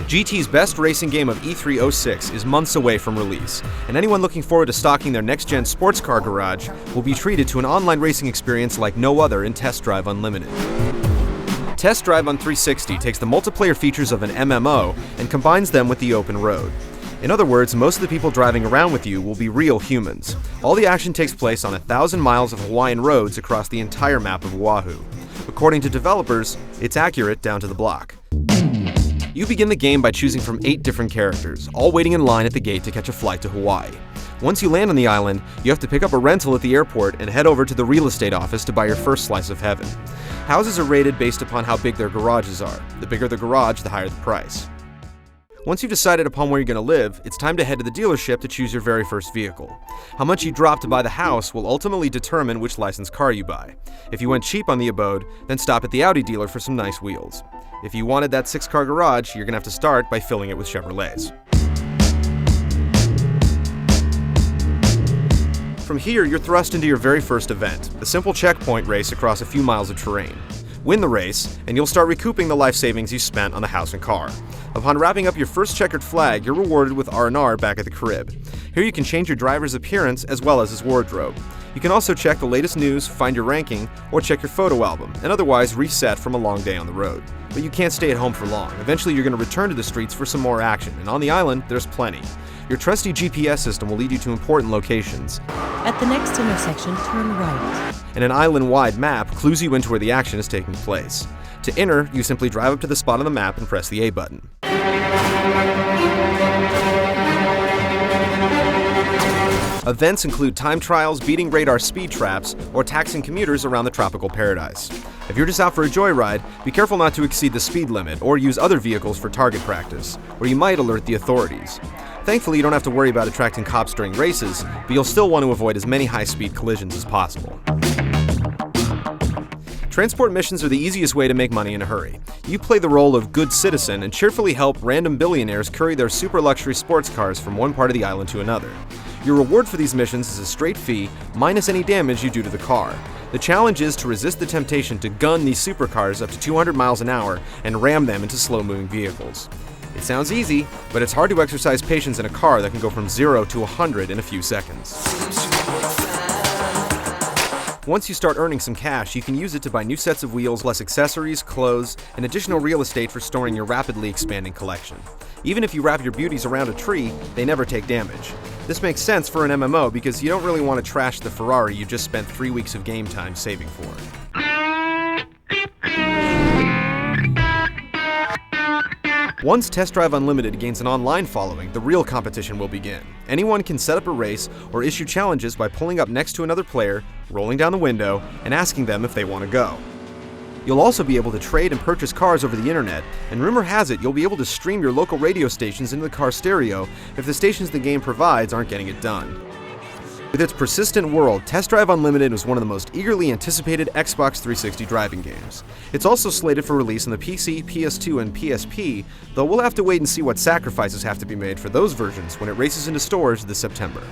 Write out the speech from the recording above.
GT's best racing game of E306 is months away from release, and anyone looking forward to stocking their next-gen sports car garage will be treated to an online racing experience like no other in Test Drive Unlimited. Test Drive on 360 takes the multiplayer features of an MMO and combines them with the open road. In other words, most of the people driving around with you will be real humans. All the action takes place on 1,000 miles of Hawaiian roads across the entire map of Oahu. According to developers, it's accurate down to the block. You begin the game by choosing from 8 different characters, all waiting in line at the gate to catch a flight to Hawaii. Once you land on the island, you have to pick up a rental at the airport and head over to the real estate office to buy your first slice of heaven. Houses are rated based upon how big their garages are. The bigger the garage, the higher the price. Once you've decided upon where you're going to live, it's time to head to the dealership to choose your very first vehicle. How much you drop to buy the house will ultimately determine which licensed car you buy. If you went cheap on the abode, then stop at the Audi dealer for some nice wheels. If you wanted that 6-car garage, you're going to have to start by filling it with Chevrolets. From here, you're thrust into your very first event, a simple checkpoint race across a few miles of terrain. Win the race, and you'll start recouping the life savings you spent on the house and car. Upon wrapping up your first checkered flag, you're rewarded with R&R back at the crib. Here you can change your driver's appearance as well as his wardrobe. You can also check the latest news, find your ranking, or check your photo album, and otherwise reset from a long day on the road. But you can't stay at home for long. Eventually you're going to return to the streets for some more action, and on the island, there's plenty. Your trusty GPS system will lead you to important locations. At the next intersection, turn right. And an island-wide map clues you into where the action is taking place. To enter, you simply drive up to the spot on the map and press the A button. Events include time trials, beating radar speed traps, or taxing commuters around the tropical paradise. If you're just out for a joyride, be careful not to exceed the speed limit or use other vehicles for target practice, or you might alert the authorities. Thankfully, you don't have to worry about attracting cops during races, but you'll still want to avoid as many high-speed collisions as possible. Transport missions are the easiest way to make money in a hurry. You play the role of good citizen and cheerfully help random billionaires courier their super luxury sports cars from one part of the island to another. Your reward for these missions is a straight fee, minus any damage you do to the car. The challenge is to resist the temptation to gun these supercars up to 200 miles an hour and ram them into slow-moving vehicles. It sounds easy, but it's hard to exercise patience in a car that can go from 0 to 100 in a few seconds. Once you start earning some cash, you can use it to buy new sets of wheels, less accessories, clothes, and additional real estate for storing your rapidly expanding collection. Even if you wrap your beauties around a tree, they never take damage. This makes sense for an MMO because you don't really want to trash the Ferrari you just spent 3 weeks of game time saving for. Once Test Drive Unlimited gains an online following, the real competition will begin. Anyone can set up a race or issue challenges by pulling up next to another player, rolling down the window, and asking them if they want to go. You'll also be able to trade and purchase cars over the internet, and rumor has it you'll be able to stream your local radio stations into the car stereo if the stations the game provides aren't getting it done. With its persistent world, Test Drive Unlimited was one of the most eagerly anticipated Xbox 360 driving games. It's also slated for release on the PC, PS2, and PSP, though we'll have to wait and see what sacrifices have to be made for those versions when it races into stores this September.